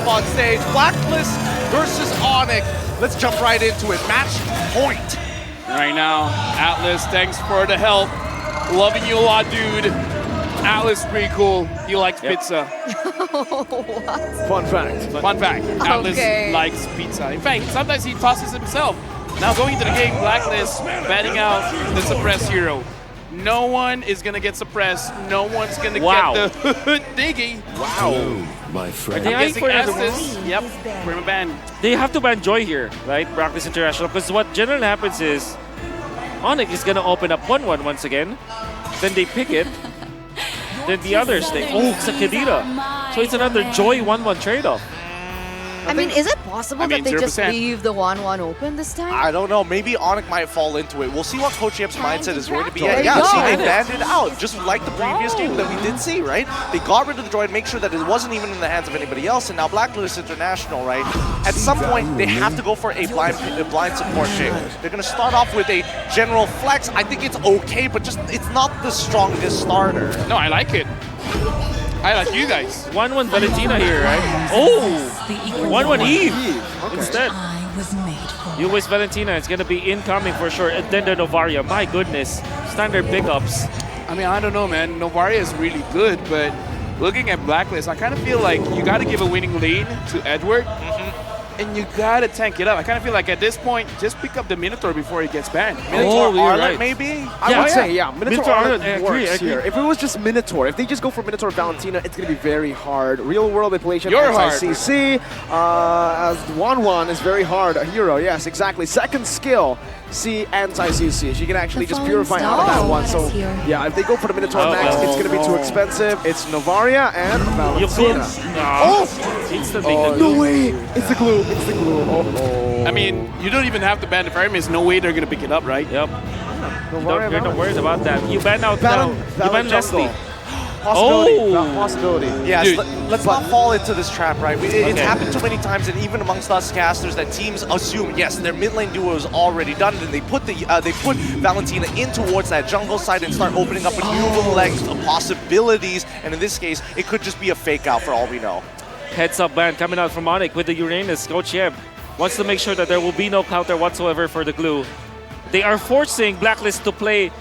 on stage. Blacklist versus ONIC. Let's jump right into it. Match point. Right now, Atlas, thanks for the help. Loving you a lot, dude. Atlas, pretty cool. He likes pizza. What? Fun fact. Fun fact. Atlas likes pizza. In fact, sometimes he tosses himself. Now going into the game, Blacklist batting out the suppressed hero. No one is going to get suppressed. No one's going to get the Diggy. Wow. My friend. I'm guessing Estes. Yep, Prima ban. They have to ban Joy here, right? Blacklist International. Because what generally happens is ONIC is going to open up 1-1 once again. Then they pick it. Then the others, they sa Kedira. So it's another Joy 1-1 trade-off. I mean, is it possible that they 0%. just leave the 1-1 open this time? I don't know. Maybe ONIC might fall into it. We'll see what Coach Yep's mindset is going to be. There you Yeah, go. see, they banned it out, just like the previous game that we did see, right? They got rid of the droid, make sure that it wasn't even in the hands of anybody else, and now Blacklist International, right? At some point, they have to go for a blind support pick. They're going to start off with a general flex. I think it's okay, but just it's not the strongest starter. No, I like it. I like you guys. 1-1 Valentina here, right? Oh! 1-1 Eve instead. You waste Valentina, it's going to be incoming for sure. And then the Novaria, my goodness. Standard pickups. I mean, I don't know, man. Novaria is really good, but looking at Blacklist, I kind of feel like you got to give a winning lead to Edward. And you got to tank it up. I kind of feel like at this point, just pick up the Minotaur before he gets banned. Minotaur you're Arlet, right. maybe? I would say, yeah, Minotaur Arlet I works agree. here. If it was just Minotaur, if they just go for Minotaur Valentina, it's going to be very hard. Real world manipulation, You're anti-CC, as 1-1 is very hard. A hero, yes, exactly. Second skill, C anti-CC. She can actually just purify out of that one. So, yeah, if they go for the Minotaur Max, it's going to be too expensive. It's Novaria and Valentina. Instantly. No way! It's the glue. It's the glue. Oh. I mean, you don't even have to ban the Pyramis. No way they're going to pick it up, right? Yep. Novaria, You're not worried about that. You ban out Valen- now. You ban Valen Leslie. jungle. Possibility. Oh. Possibility. Yes, Dude. let's not fall into this trap, right? It's happened too many times, and even amongst us casters, that teams assume, yes, their mid lane duo is already done, and they put Valentina in towards that jungle side and start opening up a new legs of possibilities. And in this case, it could just be a fake out for all we know. Heads up ban coming out from ONIC with the Uranus. Coach Yeb wants to make sure that there will be no counter whatsoever for the glue. They are forcing Blacklist to play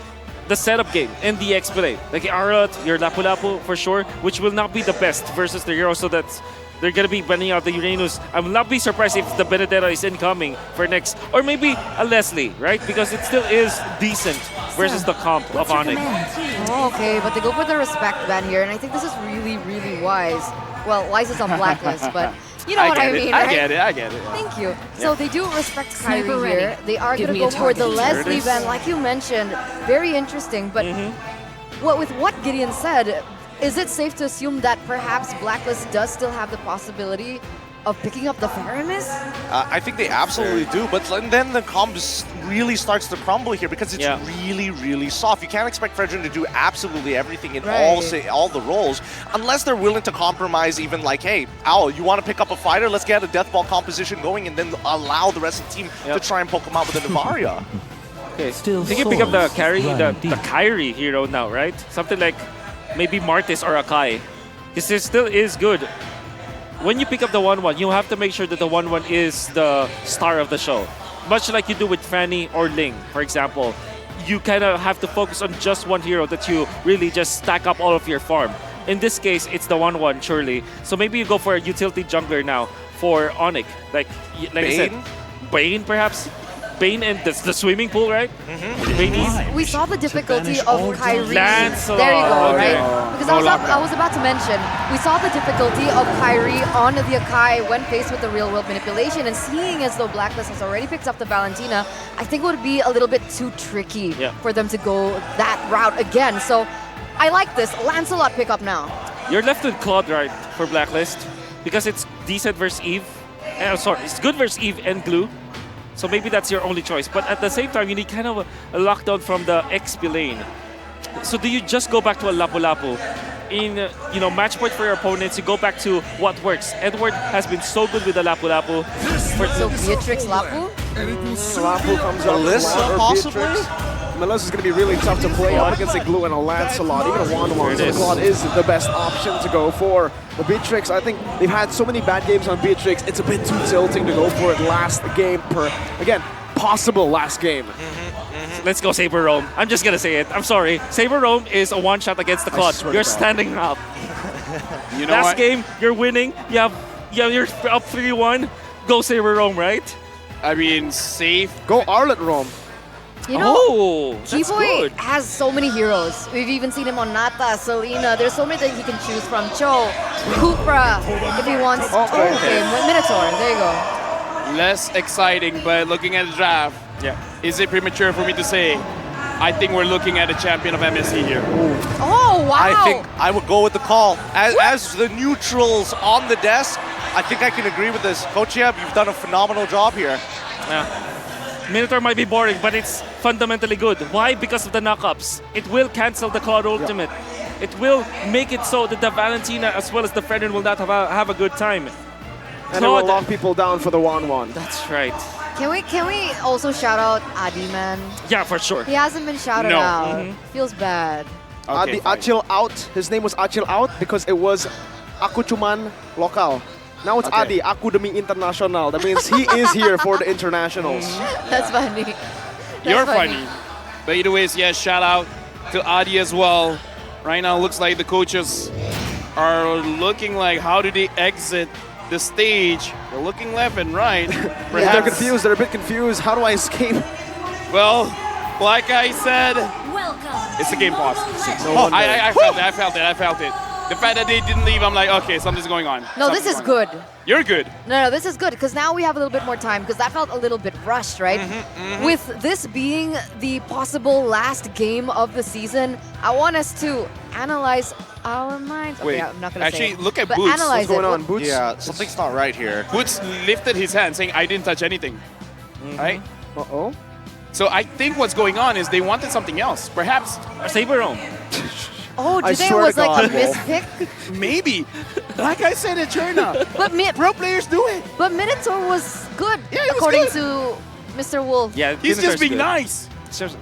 the setup game and the X-Play. Like Arot, your Lapu-Lapu for sure, which will not be the best versus the hero, so that's they're gonna be banning out the Uranus. I will not be surprised if the Benedetta is incoming for next, or maybe a Leslie, right? Because it still is decent versus the comp of ONIC. Oh, okay, but they go for the respect ban here, and I think this is really, really wise. Well, wise is on Blacklist, but you know what I mean, right? I get it. Thank you. So they do respect Kyrie Sniper here. ready. They are Give going to me a go for the target. Leslie ban, like you mentioned. Very interesting, but with what Gideon said, is it safe to assume that perhaps Blacklist does still have the possibility of picking up the Faramis? I think they absolutely do, but then the comp really starts to crumble here because it's really, really soft. You can't expect Fredrin to do absolutely everything in all the roles unless they're willing to compromise, even like, hey, Owl, you want to pick up a fighter? Let's get a death ball composition going and then allow the rest of the team to try and poke him out with a Novaria. Okay, they can pick up the Kyrie hero now, right? Something like maybe Martis or Akai. Because it still is good. When you pick up the 1-1, you have to make sure that the 1-1 is the star of the show. Much like you do with Fanny or Ling, for example. You kind of have to focus on just one hero that you really just stack up all of your farm. In this case, it's the 1-1, surely. So maybe you go for a utility jungler now for ONIC. Like I said, Bane perhaps? Bane and the swimming pool, right? Bane We saw the difficulty of Kyrie. Lancelot. There you go, Okay. right? Because I was about to mention, we saw the difficulty of Kyrie on the Akai when faced with the real-world manipulation, and seeing as though Blacklist has already picked up the Valentina, I think it would be a little bit too tricky for them to go that route again. So I like this. Lancelot pick up now. You're left with Claude, right, for Blacklist? Because it's decent versus Eve. Sorry, it's good versus Eve and Glue. So maybe that's your only choice. But at the same time, you need kind of a lockdown from the XP lane. So do you just go back to a Lapu-Lapu? In match point for your opponents, you go back to what works. Edward has been so good with the Lapu-Lapu. So Beatrix Lapu? Lapu comes up. Alyssa, possibly? Melissa's going to be really tough to play up against a Glue and a Lancelot, even a 1-1. So Claude is the best option to go for. The Beatrix, I think they've had so many bad games on Beatrix, it's a bit too tilting to go for it last game per, again, possible last game. Let's go Saber Roam. I'm just gonna say it. I'm sorry. Saber Roam is a one-shot against the Claude. You're standing up. You know Last what? game, you're winning. You're up 3-1. Go Saber Roam, right? I mean, safe. Go Arlet Roam. You know, Oh, that's T-Boy good. has so many heroes. We've even seen him on Nata, Selena. There's so many that he can choose from. Cho, Kupra, if he wants. Okay, Minotaur. There you go. Less exciting, but looking at the draft, is it premature for me to say? I think we're looking at a champion of MSC here. Oh, wow. I think I would go with the call. As the neutrals on the desk, I think I can agree with this. Coach Yeb, you've done a phenomenal job here. Yeah. Minotaur might be boring, but it's fundamentally good. Why? Because of the knockups. It will cancel the Claude ultimate. It will make it so that the Valentina as well as the Fredrin will not have a good time. And it will lock people down for the 1-1. That's right. Can we also shout out Adi, man? Yeah, for sure. He hasn't been shouted No. out. Feels bad. Okay, fine. Achil out. His name was Achil out because it was Aku Cuman Lokal. Now it's Adi, Aku Demi International. That means he is here for the internationals. That's funny. You're funny. But either ways, yes, shout out to Adi as well. Right now, looks like the coaches are looking like, how do they exit the stage? They're looking left and right. Yeah, they're confused. They're a bit confused. How do I escape? Well, like I said, it's a game pause. No I felt it. The fact that they didn't leave, I'm like, okay, something's going on. No, this is good. You're good. No, this is good because now we have a little bit more time because that felt a little bit rushed, right? With this being the possible last game of the season, I want us to analyze our minds. Wait, okay, I'm not gonna say actually, it, look at but Boots. analyze What's going it. on, Boots? Yeah, something's not right here. Boots lifted his hand saying, I didn't touch anything. Right? Uh-oh. So I think what's going on is they wanted something else. Perhaps, Saber Roam. Oh, I do you think it swear was to like a God, mispick? maybe. Like I said at Cherna, But pro players do it. But Minotaur was good Yeah, he was according good. to Mr. Wolf. Yeah, He's Minotaur's just being good. nice. It's just,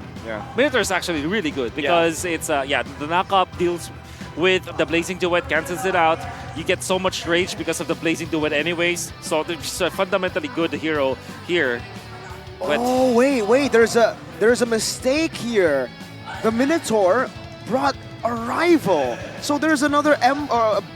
Minotaur is actually really good because it's the knockup deals with the Blazing Duet, cancels it out. You get so much rage because of the Blazing Duet anyways. So it's a fundamentally good hero here. But Oh, wait. There's a mistake here. The Minotaur brought a rival. So there's another a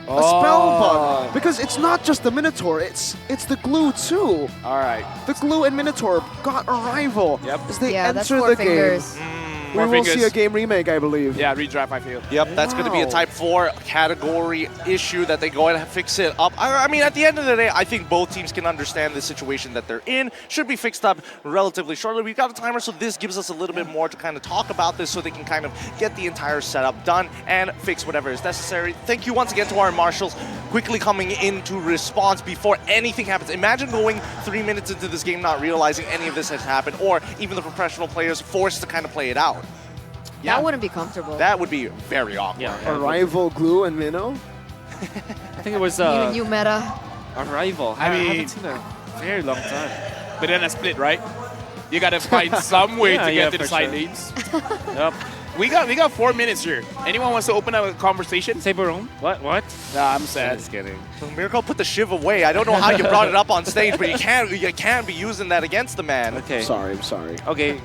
spell bug. Because it's not just the Minotaur, it's the Glue too. All right. The Glue and Minotaur got a rival. Yep. As they Yeah, that's enter 4 the fingers. game. We More will see fingers. a game remake, I believe. Yeah, redraft, I feel. Yep, that's going to be a Wow. Type 4 category issue that they go and fix it up. I mean, at the end of the day, I think both teams can understand the situation that they're in. Should be fixed up relatively shortly. We've got a timer, so this gives us a little bit more to kind of talk about this so they can kind of get the entire setup done and fix whatever is necessary. Thank you once again to our marshals quickly coming into response before anything happens. Imagine going 3 minutes into this game not realizing any of this has happened, or even the professional players forced to kind of play it out. That wouldn't be comfortable. That would be very awkward. yeah, A rival Glue and Minnow? I think it was New meta. a rival. I mean- haven't seen a very long time. But then a split, right? You gotta find some way to get to for the side sure. lanes. Yep. We got 4 minutes here. Anyone wants to open up a conversation? Saber Roam? What? Nah, I'm sad. Just kidding. Miracle put the shiv away. I don't know how you brought it up on stage, but you can't be using that against the man. Okay. I'm sorry. Okay.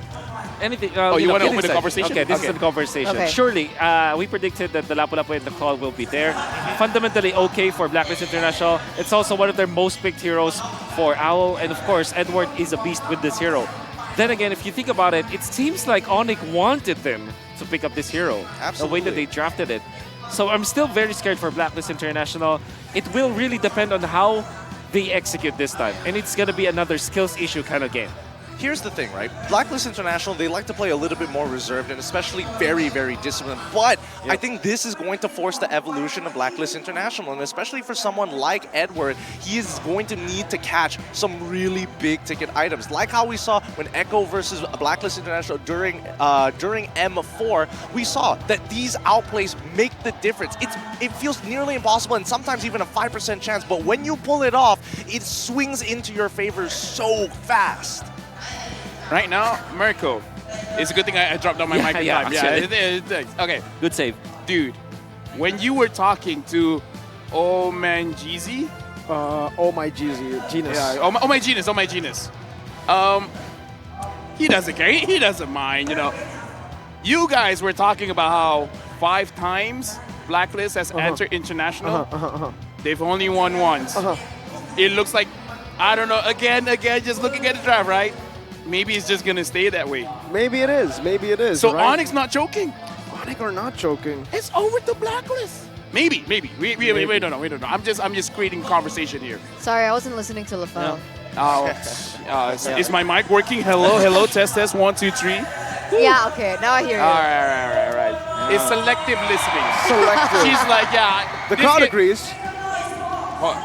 Anything? you wanna get open the inside. conversation? Okay, this Okay. is the conversation. Okay. Surely, we predicted that the Lapu-Lapu and the call will be there. Fundamentally okay for Blacklist International. It's also one of their most picked heroes for Owl, and of course, Edward is a beast with this hero. Then again, if you think about it, it seems like ONIC wanted them to pick up this hero. The way Absolutely. that they drafted it. So I'm still very scared for Blacklist International. It will really depend on how they execute this time. And it's going to be another skills issue kind of game. Here's the thing, right? Blacklist International, they like to play a little bit more reserved and especially very, very disciplined. But I think this is going to force the evolution of Blacklist International. And especially for someone like Edward, he is going to need to catch some really big ticket items. Like how we saw when Echo versus Blacklist International during M4, we saw that these outplays make the difference. It feels nearly impossible and sometimes even a 5% chance. But when you pull it off, it swings into your favor so fast. Right now, Mirko, It's a good thing I dropped down my mic in time. Okay. Good save. Dude, when you were talking to Omanjeezy, oh my Jeezy, Genus. yeah, oh my genus. He doesn't care. He doesn't mind. You know, you guys were talking about how 5 times Blacklist has entered international. They've only won once. It looks like, I don't know. Again, just looking at the draft, right? Maybe it's just gonna stay that way. Maybe it is. Maybe it is. So right? ONIC not choking. ONIC are not choking. It's over to Blacklist. Maybe. We don't know. I'm just creating conversation here. Sorry, I wasn't listening to LaFell. Is my mic working? Hello, test, 1, 2, 3. Yeah, okay, now I hear you. All right. It's selective listening. Selective. She's like, yeah. The crowd agrees. What?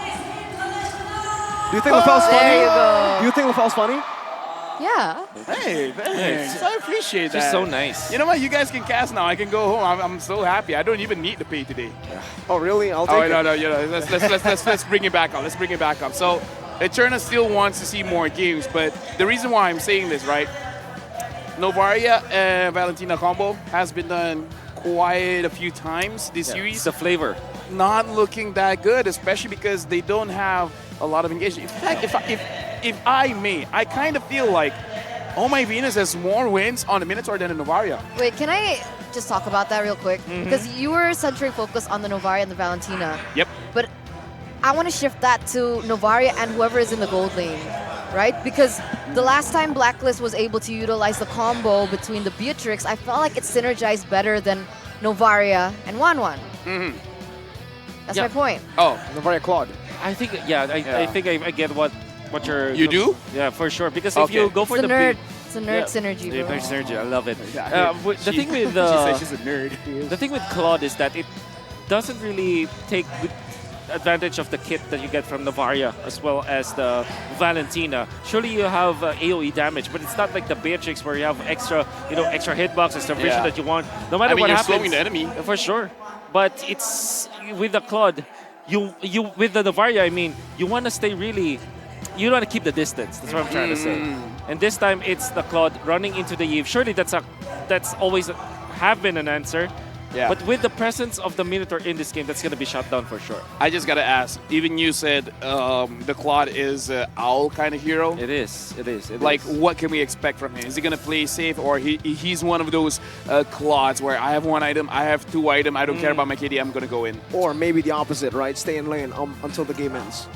Do you think LaFell's funny? There you go. Do you think LaFell's funny? Yeah. Hey, thanks. I appreciate that. She's so nice. You know what? You guys can cast now. I can go home. I'm so happy. I don't even need to pay today. Oh, really? I'll take it. No. Let's bring it back up. So, Eterna still wants to see more games, but the reason why I'm saying this, right? Novaria and Valentina combo has been done quite a few times this series. It's the flavor. Not looking that good, especially because they don't have a lot of engagement. In fact, if I may, I kind of feel like Oh My Venus has more wins on the Minotaur than the Novaria. Wait, can I just talk about that real quick? Because you were centering focus on the Novaria and the Valentina. Yep. But I want to shift that to Novaria and whoever is in the gold lane, right? Because the last time Blacklist was able to utilize the combo between the Beatrix, I felt like it synergized better than Novaria and Wanwan. That's my point. Oh, Novaria Claude. I think, I think I get what you're... You do? Yeah, for sure. Because if you go for It's a the... nerd. It's a nerd synergy, Yeah, bro. nerd synergy. I love it. The She- thing with she said she's a nerd. the thing with Claude is that it doesn't really take good advantage of the kit that you get from Novaria as well as the Valentina. Surely you have AoE damage, but it's not like the Beatrix where you have extra hitbox, extra vision that you want. No matter what you're happens, slowing the enemy. for sure. But it's with the Claude, you with the Novaria, I mean, you want to stay really. You want to keep the distance. That's what I'm trying to say. And this time it's the Claude running into the Eve. Surely that's always have been an answer. Yeah. But with the presence of the Minotaur in this game, that's going to be shut down for sure. I just gotta ask. Even you said the Claude is an owl kind of hero. It is. Like, what can we expect from him? Is he gonna play safe, or he's one of those Claudes where I have 1 item, I have 2 items, I don't care about my KD, I'm gonna go in. Or maybe the opposite, right? Stay in lane until the game ends.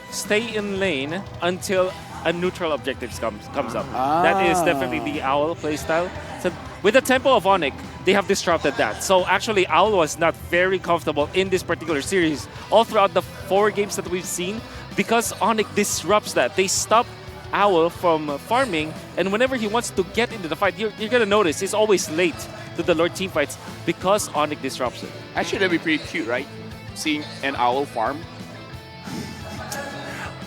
Stay in lane until a neutral objective comes up. That is definitely the Owl playstyle. So with the tempo of ONIC, they have disrupted that. So actually, Owl was not very comfortable in this particular series. All throughout the 4 games that we've seen, because ONIC disrupts that. They stop Owl from farming, and whenever he wants to get into the fight, you're going to notice he's always late to the Lord team fights because ONIC disrupts it. Actually, that'd be pretty cute, right? Seeing an owl farm.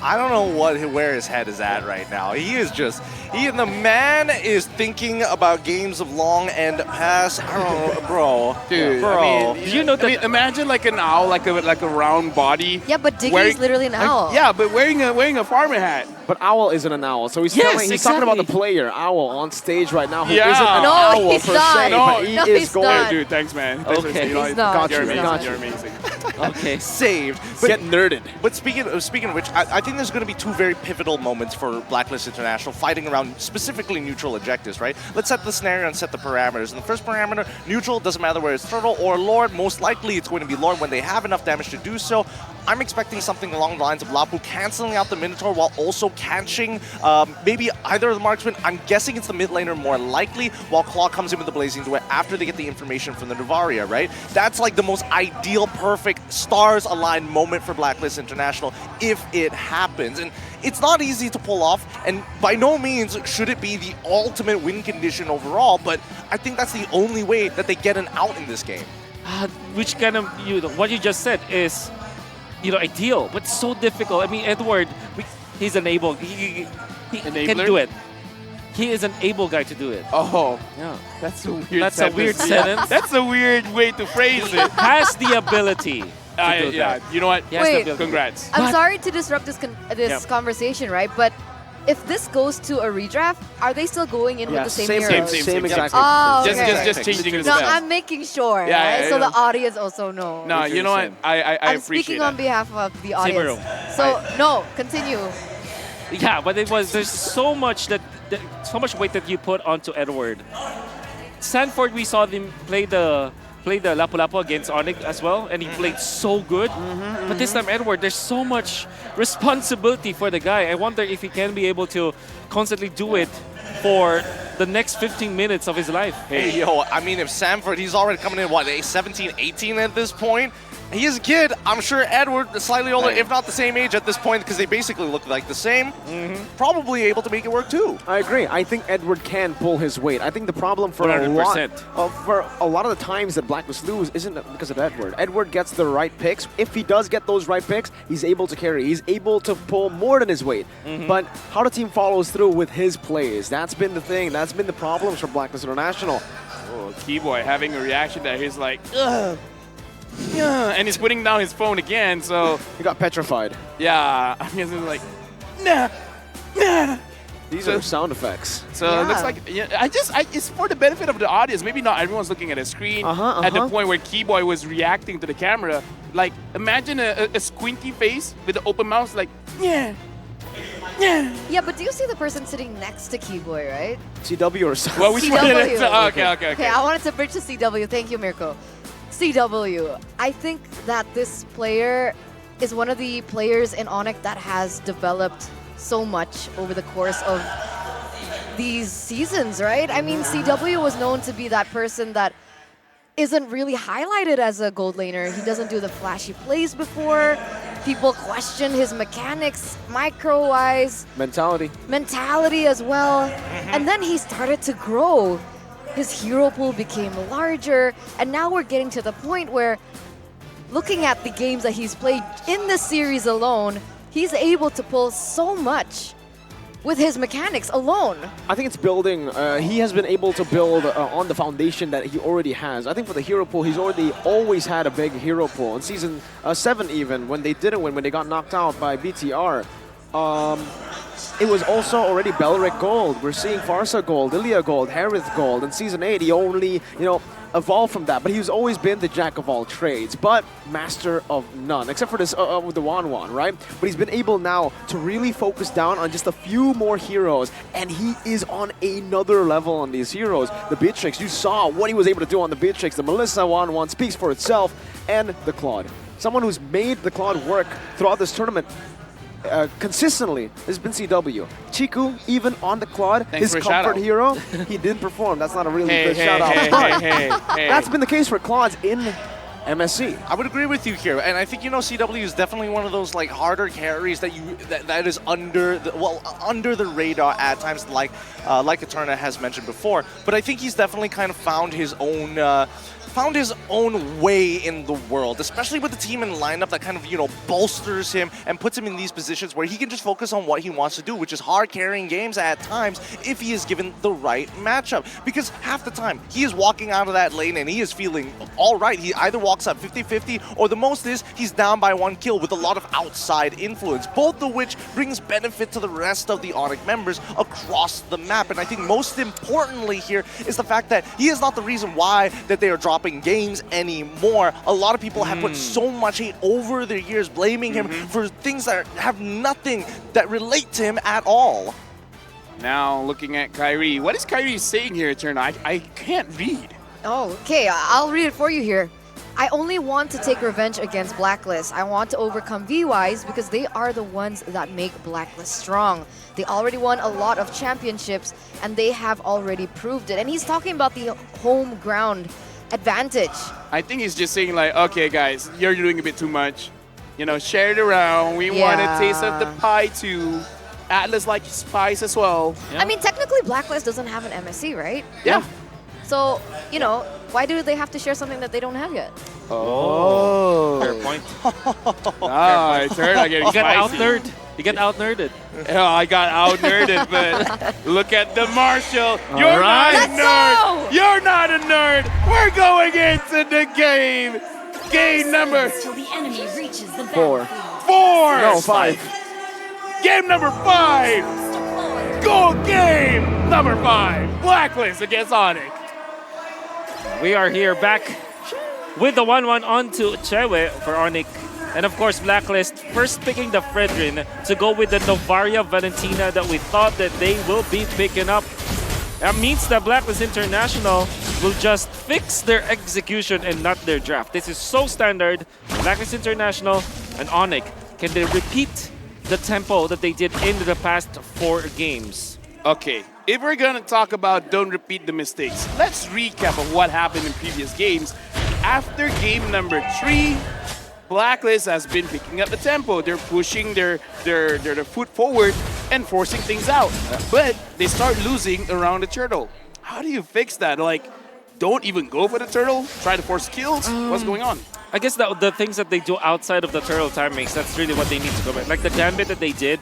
I don't know where his head is at right now. The man is thinking about games of long and pass. I don't know, bro. Dude, bro. I mean, you know that, imagine like an owl, like a round body. Yeah, but Diggy is literally an owl. Yeah, but wearing a farmer hat. But Owl isn't an owl, so he's talking about the player, Owl, on stage right now, who isn't an No, owl he's per not. se, but he No, is he's going. not. Dude, thanks, man. Okay. He's not. You're He's amazing. not. You're amazing. Okay. Saved. Get nerded. But speaking of which, I think there's going to be 2 very pivotal moments for Blacklist International fighting around specifically neutral objectives, right? Let's set the scenario and set the parameters. And the first parameter, neutral, doesn't matter whether it's Turtle or Lord. Most likely it's going to be Lord when they have enough damage to do so. I'm expecting something along the lines of Lapu canceling out the Minotaur while also catching maybe either of the marksmen. I'm guessing it's the mid laner more likely, while Claw comes in with the Blazing Duet after they get the information from the Novaria, right? That's like the most ideal, perfect, stars-aligned moment for Blacklist International if it happens. And it's not easy to pull off, and by no means should it be the ultimate win condition overall, but I think that's the only way that they get an out in this game. Which kind of, what you just said is, ideal, but so difficult. I mean, Edward, he's an able, he can do it. He is an able guy to do it. Oh, Yeah. that's a weird That's sentence. a weird sentence. That's a weird way to phrase it. Has the ability to do Yeah, that. you know what? He has the Wait. ability. Congrats. I'm But- sorry to disrupt this Yeah. conversation, right? But if this goes to a redraft, are they still going in with the same heroes? Same exactly. Oh, okay. Just changing the No, spells. I'm making sure, Yeah, right? yeah, So yeah. the audience also know. No, you know what? I I'm appreciate speaking that. on behalf of the Same hero. audience. So, no, continue. Yeah, but there's so much so much weight that you put onto Edward. Sanford, we saw them play the Lapu-Lapu against ONIC as well, and he played so good. But this time, Edward, there's so much responsibility for the guy. I wonder if he can be able to constantly do it for the next 15 minutes of his life. Hey, yo, I mean, if Sanford, he's already coming in, what, 17, 18 at this point? He is a kid. I'm sure Edward, slightly older, if not the same age at this point, because they basically look like the same, probably able to make it work too. I agree. I think Edward can pull his weight. I think the problem for 100%. for a lot of the times that Blacklist lose isn't because of Edward. Edward gets the right picks. If he does get those right picks, he's able to carry. He's able to pull more than his weight. But how the team follows through with his plays, that's been the thing. That's been the problems for Blacklist International. Oh, Keyboy having a reaction that he's like, ugh. Yeah, and he's putting down his phone again, so He got petrified. yeah, I guess it's like, nah, nah. These are sound effects. So it looks like it's for the benefit of the audience. Maybe not everyone's looking at a screen at the point where Keyboy was reacting to the camera. Like, imagine a squinty face with an open mouth, like, yeah. Yeah. Yeah, but do you see the person sitting next to Keyboy, right? CW or something. Well, which one CW. is it? Oh, okay. Okay, I wanted to bridge to CW. Thank you, Mirko. CW. I think that this player is one of the players in ONIC that has developed so much over the course of these seasons, right? I mean, CW was known to be that person that isn't really highlighted as a gold laner. He doesn't do the flashy plays before. People question his mechanics, micro-wise. Mentality as well. And then he started to grow. His hero pool became larger, and now we're getting to the point where, looking at the games that he's played in this series alone, he's able to pull so much with his mechanics alone. I think it's building. He has been able to build on the foundation that he already has. I think for the hero pool, he's always had a big hero pool. In Season 7 even, when they didn't win, when they got knocked out by BTR, it was also already Belric Gold. We're seeing Farsa Gold, Ilya Gold, Harith Gold. In Season 8, he only, evolved from that. But he's always been the jack of all trades, but master of none, except for this with the Wan, right? But he's been able now to really focus down on just a few more heroes, and he is on another level on these heroes. The Beatrix, you saw what he was able to do on the Beatrix. The Melissa Wan speaks for itself, and the Claude. Someone who's made the Claude work throughout this tournament consistently has been CW. Chiku, even on the Claude, his comfort hero, he didn't perform. That's not a really good shout out. That's been the case for Claudes in MSC. I would agree with you here, and I think CW is definitely one of those like harder carries that is under the radar at times, like Eterna has mentioned before. But I think he's definitely kind of found his own way in the world, especially with the team and lineup that kind of bolsters him and puts him in these positions where he can just focus on what he wants to do, which is hard carrying games at times if he is given the right matchup. Because half the time he is walking out of that lane and he is feeling all right. He either walks up 50-50 or the most is he's down by 1 kill with a lot of outside influence, both of which brings benefit to the rest of the ONIC members across the map. And I think most importantly here is the fact that he is not the reason why that they are dropping games anymore. A lot of people have put so much hate over the years, blaming him for things that have nothing that relate to him at all. Now looking at Kyrie. What is Kyrie saying here, Eterna? I can't read. Oh, okay. I'll read it for you here. I only want to take revenge against Blacklist. I want to overcome VYs because they are the ones that make Blacklist strong. They already won a lot of championships and they have already proved it. And he's talking about the home ground advantage. I think he's just saying like, okay guys, you're doing a bit too much. Share it around. We want a taste of the pie too. Atlas likes spice as well. Yeah. I mean, technically Blacklist doesn't have an MSC, right? Yeah. So, why do they have to share something that they don't have yet? Oh. Fair point. I turned out getting spicy. You get out-nerded. Yeah, I got out-nerded, but look at the Marshall. You're not a nerd. You're not a nerd. We're going into the game. Game number till the enemy reaches the 4. 4. No, 5. Game number 5. Go game number 5. Blacklist against ONIC. We are here back with the 1-1 onto Chewe for ONIC. And of course, Blacklist first picking the Fredrin to go with the Novaria Valentina that we thought that they will be picking up. That means that Blacklist International will just fix their execution and not their draft. This is so standard. Blacklist International and ONIC, can they repeat the tempo that they did in the past 4 games? Okay, if we're gonna talk about don't repeat the mistakes, let's recap of what happened in previous games. After game number 3, Blacklist has been picking up the tempo. They're pushing their foot forward and forcing things out. But they start losing around the turtle. How do you fix that? Like, don't even go for the turtle? Try to force kills? What's going on? I guess the things that they do outside of the turtle timings, that's really what they need to go back. Like the gambit that they did,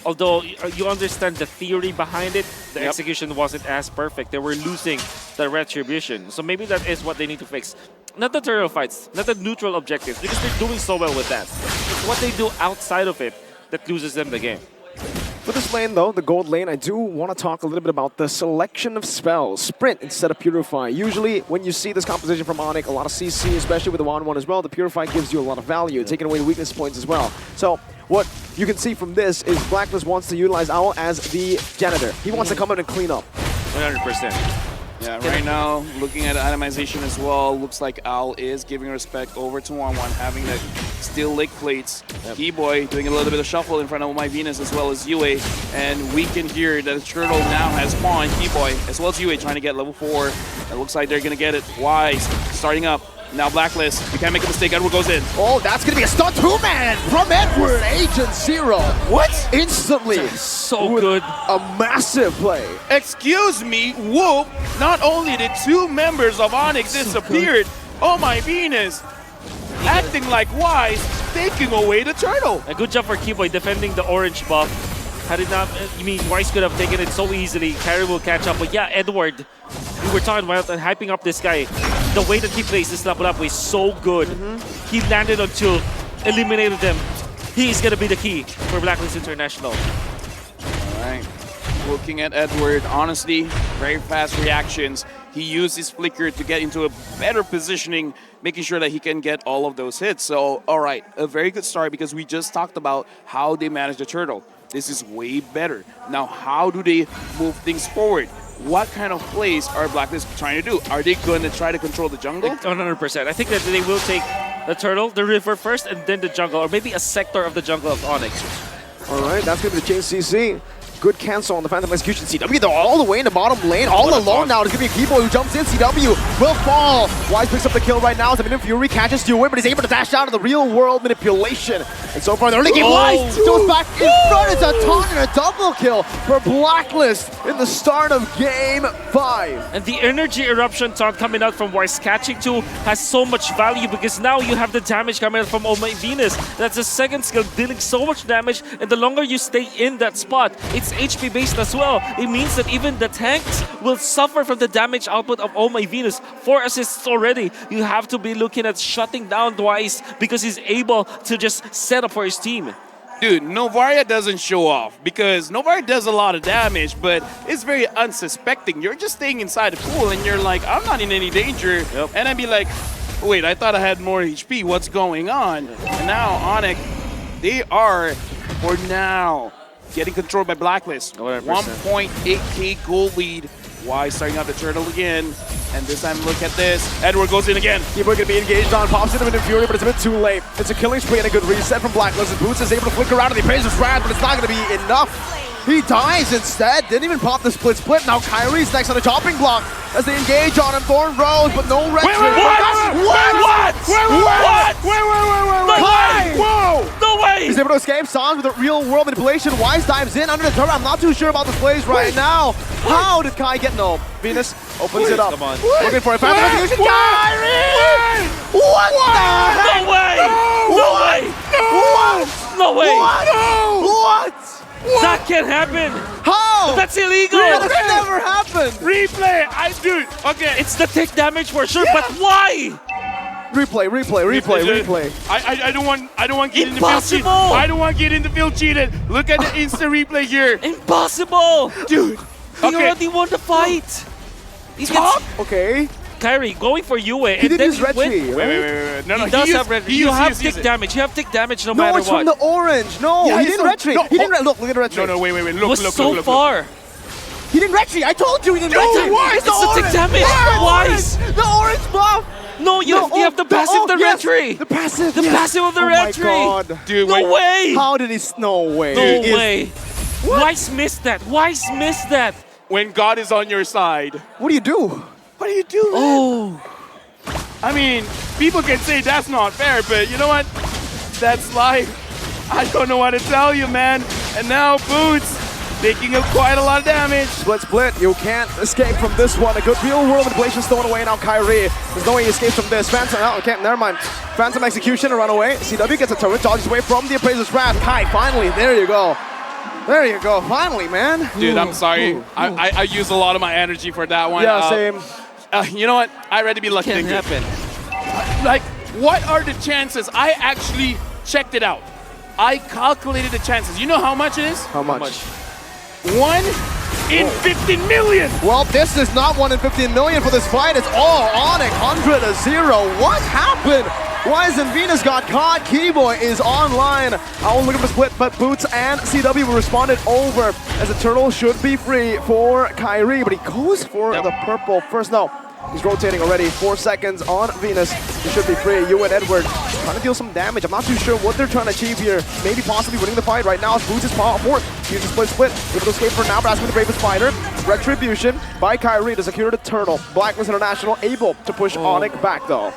although you understand the theory behind it, the execution wasn't as perfect. They were losing the retribution. So maybe that is what they need to fix. Not the turtle fights, not the neutral objectives, because they're doing so well with that. It's what they do outside of it that loses them the game. For this lane, though, the gold lane, I do want to talk a little bit about the selection of spells. Sprint instead of Purify. Usually, when you see this composition from ONIC, a lot of CC, especially with the 1-1 as well, the Purify gives you a lot of value, taking away the weakness points as well. So, what you can see from this is Blacklist wants to utilize Owl as the janitor. He wants to come out and clean up. 100%. Yeah, right now, looking at itemization as well, looks like Owl is giving respect over to 1-1, having the steel leg plates. Keyboy doing a little bit of shuffle in front of My Venus as well as Yue. And we can hear that the turtle now has spawned Keyboy as well as Yue trying to get level 4. It looks like they're going to get it. Wise starting up. Now Blacklist, you can't make a mistake, Edward goes in. Oh, that's going to be a stun 2-man from Edward, Agent Zero. What? Instantly. So good. A massive play. Excuse me, whoop. Not only did 2 members of ONIC disappeared, oh my Venus, acting like Wise, taking away the turtle. A good job for Keyboy defending the orange buff. Had it not, I mean, Wise could have taken it so easily. Carry will catch up. But yeah, Edward, we were talking about and hyping up this guy. The way that he plays this level up is so good. He landed on 2, eliminated them. He is going to be the key for Blacklist International. All right. Looking at Edward, honestly, very fast reactions. He used his flicker to get into a better positioning, making sure that he can get all of those hits. So, all right, a very good start because we just talked about how they manage the turtle. This is way better. Now, how do they move things forward? What kind of plays are Blacklist trying to do? Are they going to try to control the jungle? 100%. I think that they will take the turtle, the river first, and then the jungle, or maybe a sector of the jungle of ONIC. All right, that's going to be the chain CC. Good cancel on the Phantom Execution. CW, they're all the way in the bottom lane, all alone now. It's going to be a Keyboy who jumps in. CW will fall. Wise picks up the kill right now. Dominion Fury catches Dewey, but he's able to dash out of the real world manipulation. And so far, they're linking Wise. Goes back in front. It's a taunt and a double kill for Blacklist in the start of Game 5. And the energy eruption taunt coming out from Wise catching 2 has so much value because now you have the damage coming out from Oh My Venus. That's a second skill dealing so much damage, and the longer you stay in that spot, it's HP based as well. It means that even the tanks will suffer from the damage output of Oh My Venus. 4 assists already. You have to be looking at shutting down Wise because he's able to just set up for his team. Dude, Novaria doesn't show off because Novaria does a lot of damage, but it's very unsuspecting. You're just staying inside the pool and you're like, I'm not in any danger. And I'd be like, wait, I thought I had more HP. What's going on? And now ONIC, they are, for now, getting controlled by Blacklist. 1.8k gold lead. Wise starting out the turtle again. And this time, look at this. Edward goes in again. Keyboy going to be engaged on, pops into an Fury, but it's a bit too late. It's a killing spree and a good reset from Blacklist. And Boots is able to flicker around and he pays his wrath, but it's not going to be enough. He dies instead. Didn't even pop the split. Now Kyrie's next on a chopping block as they engage on him. Thorn Rose, but no retro. What? Whoa! No way! He's able to escape. Sans with a real world manipulation. Wise dives in under the turret. I'm not too sure about the plays right now. How did Kai get no? Venus opens it up. Come on. Looking for a Phantom Execution. Kyrie! What the heck? No way! No way! What? No way! What? That can't happen! How? That's illegal! That never happened! Replay! Dude, okay. It's the tick damage for sure, but why? Replay. I don't want get in the field cheated. Impossible! I don't want get in the field cheated. Look at the instant replay here. Impossible! Dude. He Okay. already won the fight. He Top? Okay. Kyrie going for Yue, He and did then his he red went. tree, right? Wait. No, He does have red. You have use tick it. damage. You have tick damage no No, matter it's what. from the orange. No, Yeah, he it's didn't from- red tree. no, He didn't look at the red tree. No, wait. It Look, was look, so look, look, far. He didn't red tree. I told you he didn't red No, tree. why? It's It's the tick damage. Twice. The orange buff. No, you have the passive, the red yes, tree. The passive. The passive of the red tree. Oh my god. Dude, No wait. way. How did he? No way. No He is- way. Weiss missed that. Weiss missed that. When God is on your side. What do you do? What do you do? Oh. I mean, people can say that's not fair, but you know what? That's life. I don't know what to tell you, man. And now Boots taking up quite a lot of damage. Split. You can't escape from this one. A good real-world manipulation stolen away now. Kyrie. There's no way he escapes from this. Phantom. Oh, okay, never mind. Phantom execution, a runaway. CW gets a turret, dodges away from the Appraiser's wrath. Kai, finally, there you go. There you go. Finally, man. Dude, I'm sorry. I use a lot of my energy for that one. Yeah, same. You know what? I'd rather be lucky Can't than good. happen. Like, what are the chances? I actually checked it out. I calculated the chances. You know how much it is? How much? 1 in 15 million. Well, this is not 1 in 15 million for this fight. It's all ONIC, 100-0. What happened? Why isn't Venus got caught? Keyboy is online. I was looking for split, but Boots and CW responded over as the turtle should be free for Kyrie, but he goes for the purple first. No, he's rotating already. 4 seconds on Venus. He should be free. You and Edward trying to deal some damage. I'm not too sure what they're trying to achieve here. Maybe possibly winning the fight right now. Boots is fourth. He's a split. Able to escape for now, but asking the bravest fighter. Retribution by Kyrie to secure the turtle. Blacklist International able to push ONIC back though.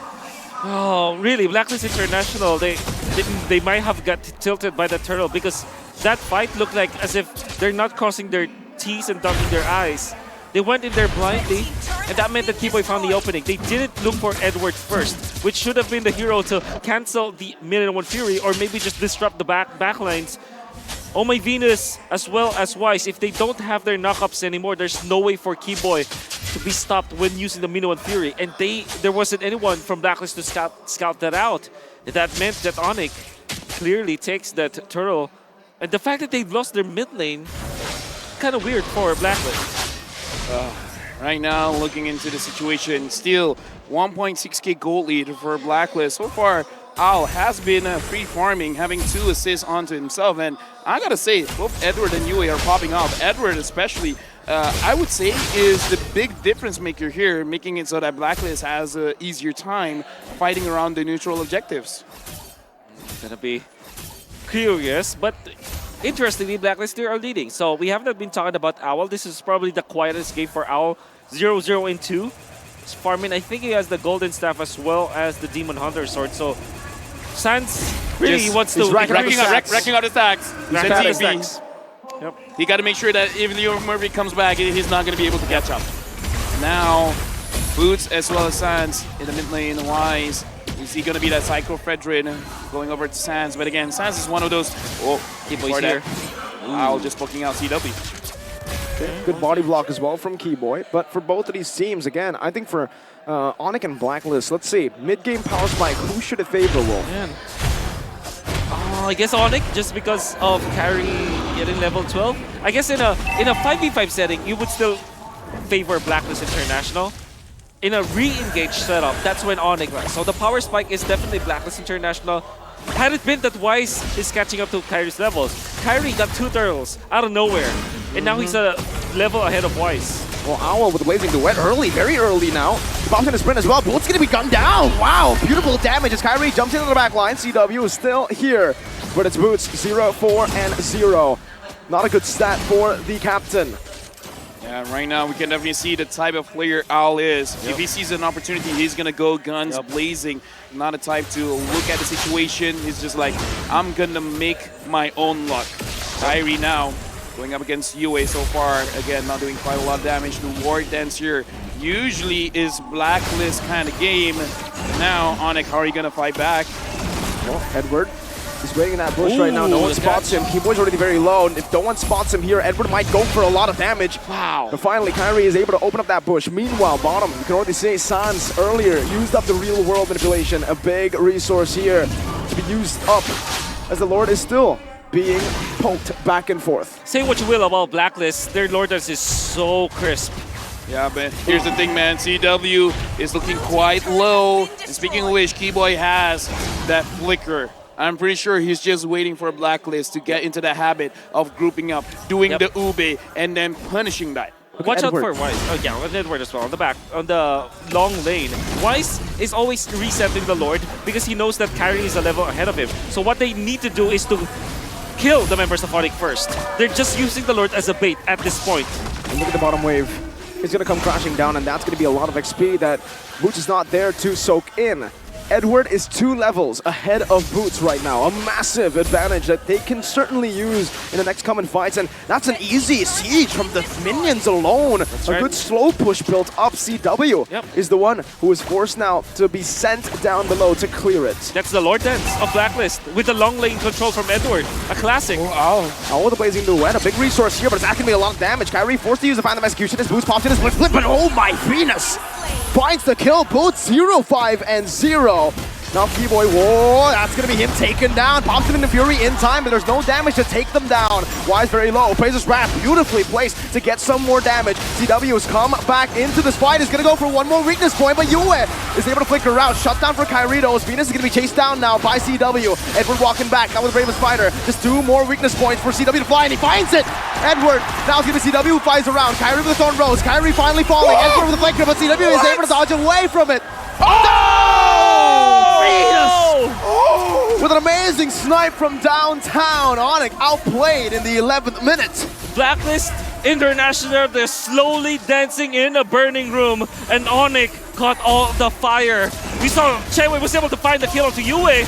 Oh, really? Blacklist International, they might have got tilted by the turtle because that fight looked like as if they're not crossing their T's and dotting their I's. They went in there blindly, and that meant that Keyboy found the opening. They didn't look for Edward first, which should have been the hero to cancel the Million-1 Fury or maybe just disrupt the backlines. Oh my Venus, as well as Weiss, if they don't have their knockups anymore, there's no way for Keyboy to be stopped when using the Million-1 Fury. And there wasn't anyone from Blacklist to scout that out. That meant that ONIC clearly takes that turtle. And the fact that they lost their mid lane, kind of weird for Blacklist. Right now, looking into the situation, still 1.6k gold lead for Blacklist. So far, Al has been free farming, having 2 assists onto himself. And I gotta say, both Edward and Yue are popping off. Edward especially, I would say, is the big difference maker here, making it so that Blacklist has an easier time fighting around the neutral objectives. It's gonna be curious, but interestingly, Blacklist still are leading. So we have not been talking about Owl. This is probably the quietest game for Owl. 0-0 in 2. He's farming. I think he has the Golden Staff as well as the Demon Hunter Sword. So Sans really wants to racking out his stacks. Racking out his stacks. Yep. He got to make sure that even Leo Murphy comes back, he's not going to be able to catch up. Now, Boots as well as Sans in the mid lane. Wise. Is he going to be that Psycho Fredrin going over to Sans? But again, Sans is one of those. Oh, Keyboy's here. Owl just poking out CW. Okay, good body block as well from Keyboy. But for both of these teams, again, I think for ONIC and Blacklist, let's see. Mid-game power spike, who should it favor, Wolf? Man. I guess ONIC, just because of carry getting level 12. I guess in a 5v5 setting, you would still favor Blacklist International. In a re-engage setup, that's when ONIC runs. So the power spike is definitely Blacklist International. Had it been that Weiss is catching up to Kyrie's levels, Kyrie got 2 turtles out of nowhere. And now he's a level ahead of Weiss. Well, Owl with Blazing Duet early, very early now. Bomb's gonna sprint as well. Boot's gonna be gunned down. Wow, beautiful damage as Kyrie jumps into the back line. CW is still here, but it's Boots 0-4-0. Not a good stat for the captain. Yeah, right now we can definitely see the type of player Owl is. If he sees an opportunity, he's going to go guns blazing. Not a type to look at the situation. He's just like, I'm going to make my own luck. Kyrie now going up against Yue so far. Again, not doing quite a lot of damage. The Ward Dance here usually is Blacklist kind of game. Now, ONIC, how are you going to fight back? Well, Edward He's waiting in that bush right now. No one spots him. Keyboy's already very low. If no one spots him here, Edward might go for a lot of damage. Wow. But finally, Kyrie is able to open up that bush. Meanwhile, bottom, you can already see Sans earlier used up the real world manipulation. A big resource here to be used up as the Lord is still being poked back and forth. Say what you will about Blacklist, their Lord Dance is so crisp. Yeah, but here's the thing, man. CW is looking quite low. And speaking of which, Keyboy has that flicker. I'm pretty sure he's just waiting for a Blacklist to get into the habit of grouping up, doing the ube, and then punishing that. Watch Edward. out for Wise. Oh yeah, with Edward as well. On the back, on the long lane. Wise is always resetting the Lord because he knows that Kyrie is a level ahead of him. So what they need to do is to kill the members of ONIC first. They're just using the Lord as a bait at this point. And look at the bottom wave. It's going to come crashing down, and that's going to be a lot of XP that Boots is not there to soak in. Edward is 2 levels ahead of Boots right now. A massive advantage that they can certainly use in the next coming fights. And that's an easy siege from the minions alone. That's a right. good slow push built up. CW is the one who is forced now to be sent down below to clear it. That's the Lord Dance of Blacklist with the long lane control from Edward. A classic. Oh, the Blazing Duet. A big resource here, but it's actually going to be a lot of damage. Kyrie forced to use the Phantom Execution. His Boots pops in his split flip, but oh my Venus! Finds the kill. Boots 0-5-0. Now Keyboy, whoa, that's going to be him taken down. Pops him into Fury in time, but there's no damage to take them down. Wise very low. Plays his Wrath beautifully placed to get some more damage. CW has come back into this fight. Is going to go for one more weakness point, but Yue is able to flicker out. Shut down for Kyritos. Venus is going to be chased down now by CW. Edward walking back, now with the Bravest Fighter. Just 2 more weakness points for CW to fly, and he finds it! Edward, now it's going to be CW who flies around. Kyrie with the Thorn Rose. Kyrie finally falling. Edward with the flanker, but CW is able to dodge away from it. Oh! With an amazing snipe from downtown, ONIC outplayed in the 11th minute. Blacklist International, they're slowly dancing in a burning room, and ONIC caught all the fire. We saw Chewe was able to find the kill onto Yue,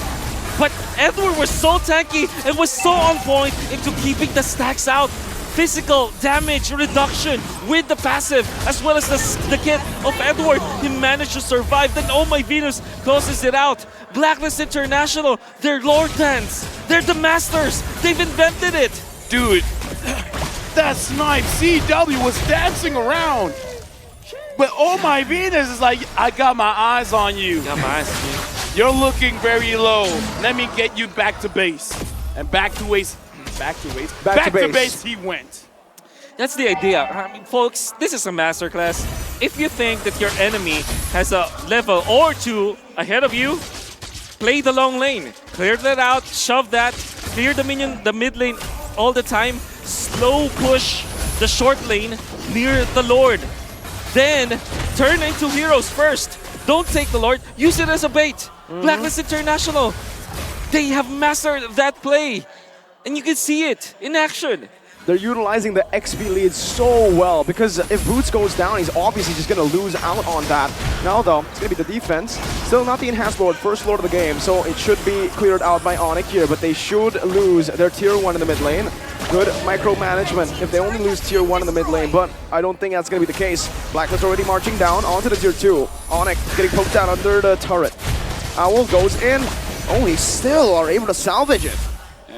but Edward was so tanky and was so on point into keeping the stacks out. Physical damage reduction with the passive, as well as the kit of Edward. He managed to survive. Then Oh My Venus closes it out. Blacklist International, they're Lord Dance. They're the masters. They've invented it. Dude, that snipe, CW was dancing around. But Oh My Venus is like, I got my eyes on you. Got my eyes on you. You're looking very low. Let me get you back to base. And back to base. Back to base he went. That's the idea. I mean, folks, this is a masterclass. If you think that your enemy has a level or 2 ahead of you, play the long lane. Clear that out, shove that, clear the mid lane all the time, slow push the short lane near the Lord. Then turn into heroes first. Don't take the Lord, use it as a bait. Blacklist International, they have mastered that play. And you can see it in action. They're utilizing the XP lead so well because if Boots goes down, he's obviously just going to lose out on that. Now, though, it's going to be the defense. Still not the enhanced Lord, first Lord of the game, so it should be cleared out by ONIC here, but they should lose their tier 1 in the mid lane. Good micromanagement if they only lose tier 1 in the mid lane, but I don't think that's going to be the case. Blacklist already marching down onto the tier 2. ONIC getting poked down under the turret. Owl goes in. Oh, he still are able to salvage it.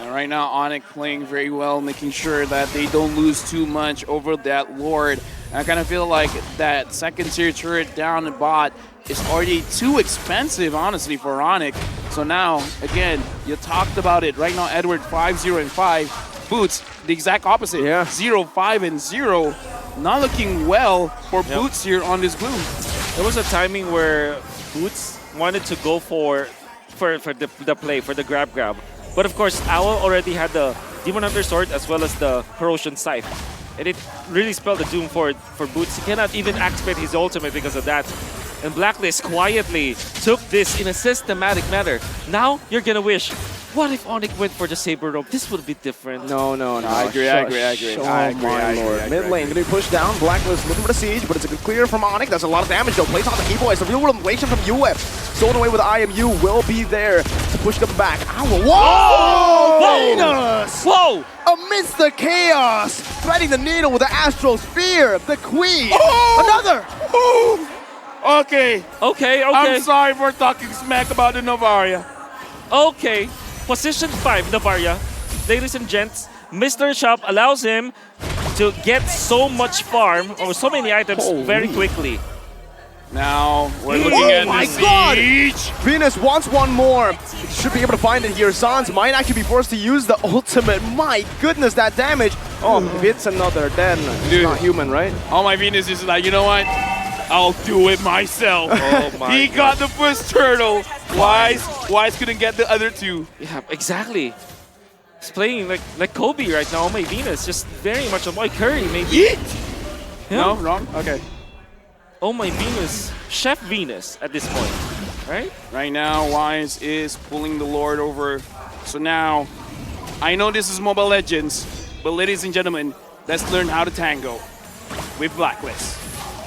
Right now, ONIC playing very well, making sure that they don't lose too much over that Lord. And I kind of feel like that second tier turret down the bot is already too expensive, honestly, for ONIC. So now, again, you talked about it. Right now, Edward 5-0-5. Boots, the exact opposite. 0-5-0. Not looking well for Boots here on this blue. There was a timing where Boots wanted to go for the play, for the grab. But of course, Owl already had the Demon Hunter Sword as well as the Corrosion Scythe. And it really spelled the doom for Boots. He cannot even activate his ultimate because of that. And Blacklist quietly took this in a systematic manner. Now, you're gonna wish, what if ONIC went for the Saber Rope? This would be different. No. I agree. Oh my lord. Mid lane gonna be pushed down. Blacklist looking for the siege, but it's a good clear from ONIC. That's a lot of damage though. Plays on the Keyboy. It's a real world inflation from Yue. Stolen away with IMU will be there to push them back. Ow, whoa! Venus! Whoa! Amidst the chaos, threading the needle with the Astral Sphere. The Queen. Another! Okay. Okay. I'm sorry for talking smack about the Novaria. Okay. Position 5, Navaria. Ladies and gents, Mr. Shop allows him to get so much farm or so many items very quickly. Now we're looking at the siege. Venus wants one more. Should be able to find it here. Sans might actually be forced to use the ultimate. My goodness, that damage. Oh, if it's another, then it's not human, right? All my Venus is like, you know what? I'll do it myself. He got the first turtle. Wise couldn't get the other two. Yeah, exactly. He's playing like Kobe right now. Oh my Venus, just very much on my Curry maybe. Yeah. No, wrong. Okay. Oh my Venus, Chef Venus at this point, right? Right now, Wise is pulling the Lord over. So now, I know this is Mobile Legends, but ladies and gentlemen, let's learn how to tango with Blacklist.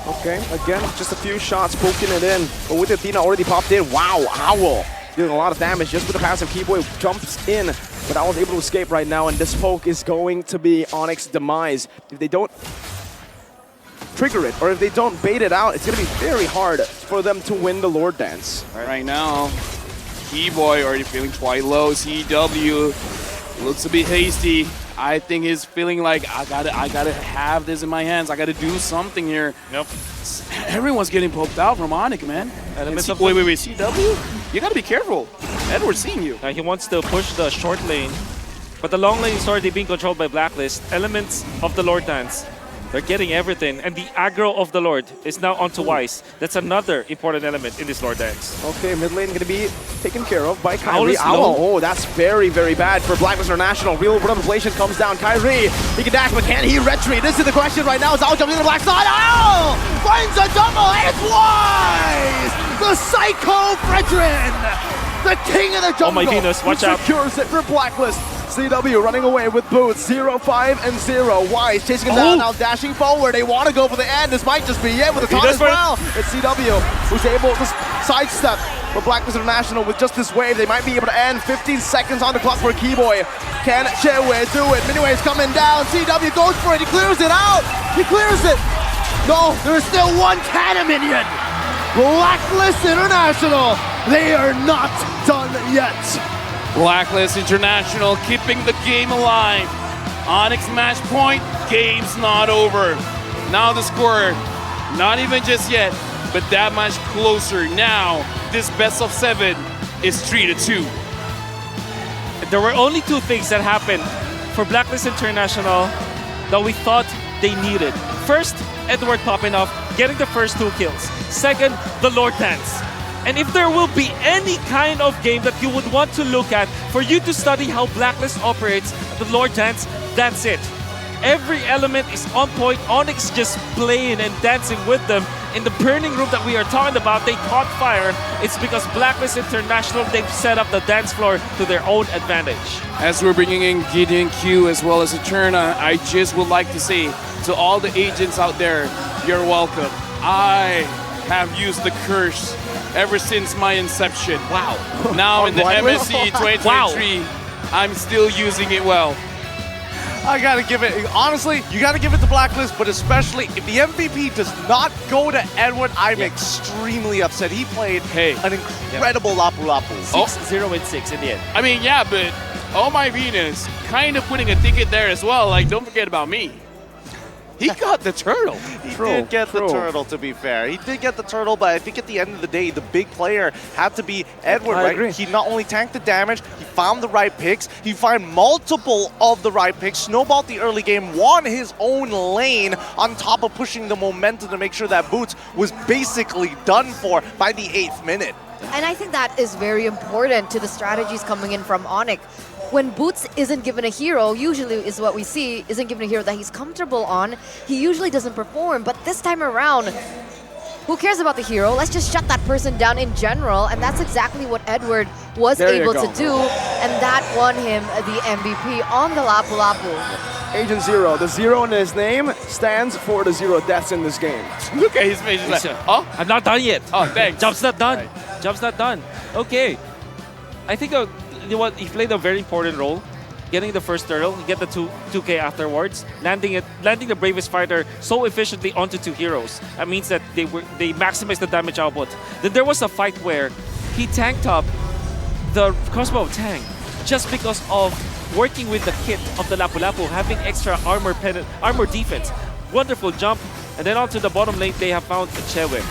Okay, again, just a few shots poking it in. But with Athena already popped in, wow, Owl doing a lot of damage just with the passive. Keyboy jumps in, but Owl's able to escape right now, and this poke is going to be Onyx's demise. If they don't trigger it, or if they don't bait it out, it's going to be very hard for them to win the Lord Dance. Right now, Keyboy already feeling quite low. CW looks a bit hasty. I think he's feeling like I gotta have this in my hands. I gotta do something here. Yep. Everyone's getting poked out from ONIC, man. Wait, CW? You gotta be careful. Edward's seeing you. He wants to push the short lane, but the long lane is already being controlled by Blacklist. Elements of the Lord Dance. They're getting everything, and the aggro of the Lord is now onto Wise. That's another important element in this Lord Dance. Okay, mid lane going to be taken care of by Owl Kyrie. is low. Oh, that's very, very bad for Blacklist International. Real world inflation comes down. Kyrie, he can dash, but can he retreat? This is the question right now. As Owl jumps into the black side. Owl finds a double, and it's Wise! The Psycho Fredrin! The king of the jungle! Oh my Venus, watch out. Secures it for Blacklist. CW running away with boots, 0, 5, and 0. Wise chasing him down, now dashing forward. They want to go for the end. This might just be it with the taunt as well. It's CW who's able to sidestep for Blacklist International with just this wave. They might be able to end. 15 seconds on the clock for Keyboy. Can Chewe do it? Miniwave's coming down. CW goes for it. He clears it out. He clears it. No, there's still one cannon minion. Blacklist International. They are not done yet. Blacklist International keeping the game alive. ONIC match point, game's not over. Now the score, not even just yet, but that much closer. Now, this best of 7 is 3-2. There were only two things that happened for Blacklist International that we thought they needed. First, Edward popping off, getting the first 2 kills. Second, the Lord Dance. And if there will be any kind of game that you would want to look at for you to study how Blacklist operates, the Lord Dance, that's it. Every element is on point. ONIC just playing and dancing with them. In the burning room that we are talking about, they caught fire. It's because Blacklist International, they've set up the dance floor to their own advantage. As we're bringing in Gideon Q as well as Eterna, I just would like to say to all the agents out there, you're welcome. I have used the curse ever since my inception. Wow. Now in the MSC 2023, I'm still using it well. I gotta give it, honestly, you gotta give it to Blacklist, but especially if the MVP does not go to Edward, I'm extremely upset. He played an incredible Lapu Lapu. 6-0-6 in the end. I mean, yeah, but oh my Venus, kind of putting a ticket there as well. Like, don't forget about me. He got the turtle. He did get the turtle, to be fair. He did get the turtle, but I think at the end of the day, the big player had to be Edward, right? Agree. He not only tanked the damage, he found the right picks, he found multiple of the right picks, snowballed the early game, won his own lane, on top of pushing the momentum to make sure that Boots was basically done for by the 8th minute. And I think that is very important to the strategies coming in from ONIC. When Boots isn't given a hero, usually is what we see, isn't given a hero that he's comfortable on, he usually doesn't perform. But this time around, who cares about the hero? Let's just shut that person down in general. And that's exactly what Edward was able to do. And that won him the MVP on the Lapu Lapu. Agent Zero, the 0 in his name stands for the 0 deaths in this game. Look at his face. He's like, oh, I'm not done yet. Oh, thanks. Job's not done. Right. Job's not done. Okay. I think you know what, he played a very important role. Getting the first turtle, you get the 2K afterwards, landing the bravest fighter so efficiently onto 2 heroes. That means that they maximized the damage output. Then there was a fight where he tanked up the crossbow of Tang. just because of working with the kit of the Lapu Lapu, having extra armor defense. Wonderful jump. And then onto the bottom lane, they have found Chewe.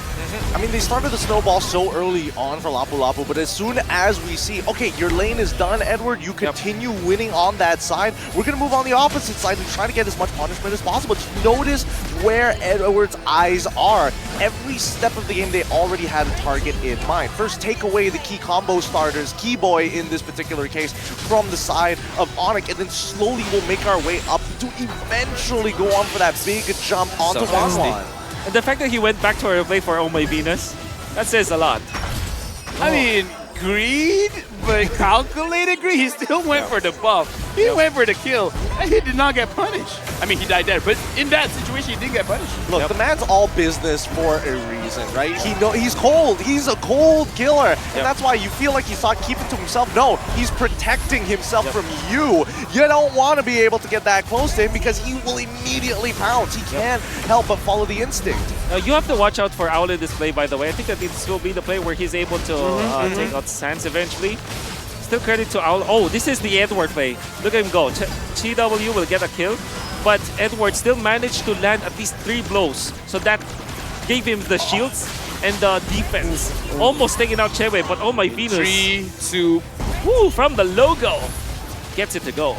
I mean, they started the snowball so early on for Lapu Lapu, but as soon as we see, okay, your lane is done, Edward, you continue winning on that side, we're going to move on the opposite side and try to get as much punishment as possible. Just notice where Edward's eyes are. Every step of the game, they already had a target in mind. First, take away the key combo starters, Keyboy in this particular case, from the side of ONIC, and then slowly we'll make our way up to eventually go on for that big jump onto Wanwan. And the fact that he went back to our play for Oh My Venus, that says a lot. I mean, greed, but calculated greed. He still went for the buff. He went for the kill, and he did not get punished. I mean, he died there, but in that situation, he didn't get punished. Look, the man's all business for a reason, right? He's cold. He's a cold killer, and that's why you feel like he's not keeping to himself. No, he's protecting himself from you. You don't want to be able to get that close to him because he will immediately pounce. He can't help but follow the instinct. You have to watch out for Owl in this play, by the way. I think that this will be the play where he's able to take out Sans eventually. Still credit to Owl. Oh, this is the Edward play. Look at him go. TW will get a kill, but Edward still managed to land at least 3 blows. So that gave him the shields and the defense. Almost taking out Chewe, but oh my Venus. 3, 2. Woo, from the logo. Gets it to go.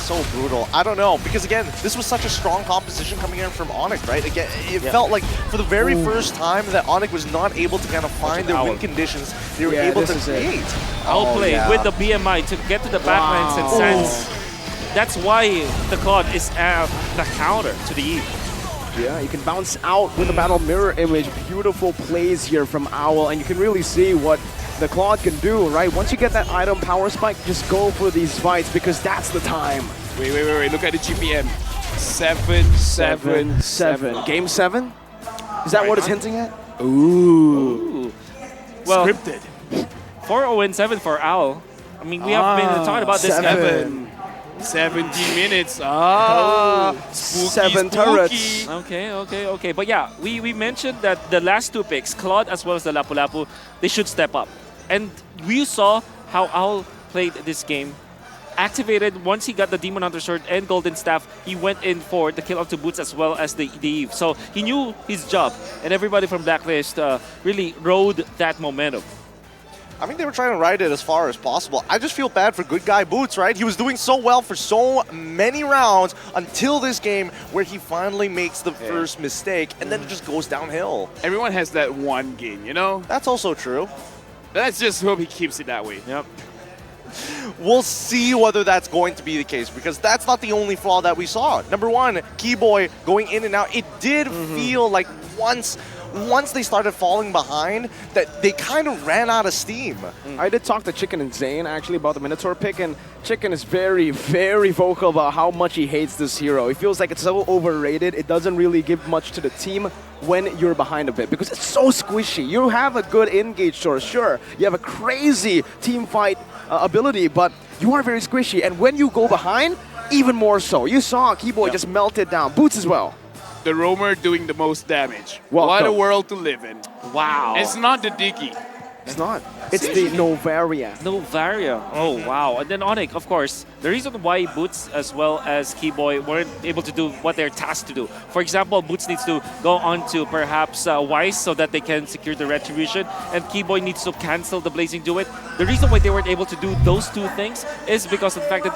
So brutal. I don't know, because again, this was such a strong composition coming in from ONIC, right? Again, it felt like for the very first time that ONIC was not able to kind of find the win conditions they were able to create. Owl play with the BMI to get to the backlines and Sans. That's why the Claude is the counter to the Eve. Yeah, you can bounce out with the battle mirror image. Beautiful plays here from Owl, and you can really see what the Claude can do, right? Once you get that item power spike, just go for these fights because that's the time. Wait. Look at the GPM. 7-7-7. Game 7? Is that what it's hinting at? Ooh. Well, scripted. 4-0-7 for Owl. I mean, we have been talking about this. 17 minutes. Spooky, 7 turrets. Okay. But yeah, we mentioned that the last 2 picks, Claude as well as the Lapu Lapu, they should step up. And we saw how Owl played this game. Activated once he got the Demon Hunter Sword and Golden Staff, he went in for the kill onto Boots as well as the Eve. So he knew his job, and everybody from Blacklist really rode that momentum. I mean, they were trying to ride it as far as possible. I just feel bad for good guy Boots, right? He was doing so well for so many rounds until this game where he finally makes the first mistake, and then it just goes downhill. Everyone has that one game, you know? That's also true. Let's just hope he keeps it that way. Yep. We'll see whether that's going to be the case, because that's not the only flaw that we saw. Number one, Keyboy going in and out. It did feel like once they started falling behind, that they kind of ran out of steam. I did talk to Chicken and Zane actually about the Minotaur pick, and Chicken is very, very vocal about how much he hates this hero. He feels like it's so overrated. It doesn't really give much to the team when you're behind a bit because it's so squishy. You have a good engage source, sure. You have a crazy team fight ability, but you are very squishy. And when you go behind, even more so. You saw Keyboy just melted down. Boots as well. The roamer doing the most damage. Welcome. What a world to live in. Wow. It's not the Dicky. It's not. It's the Novaria. Novaria. Oh, wow. And then ONIC, of course. The reason why Boots as well as Keyboy weren't able to do what they're tasked to do. For example, Boots needs to go on to perhaps Wise so that they can secure the Retribution, and Keyboy needs to cancel the Blazing Duet. The reason why they weren't able to do those 2 things is because of the fact that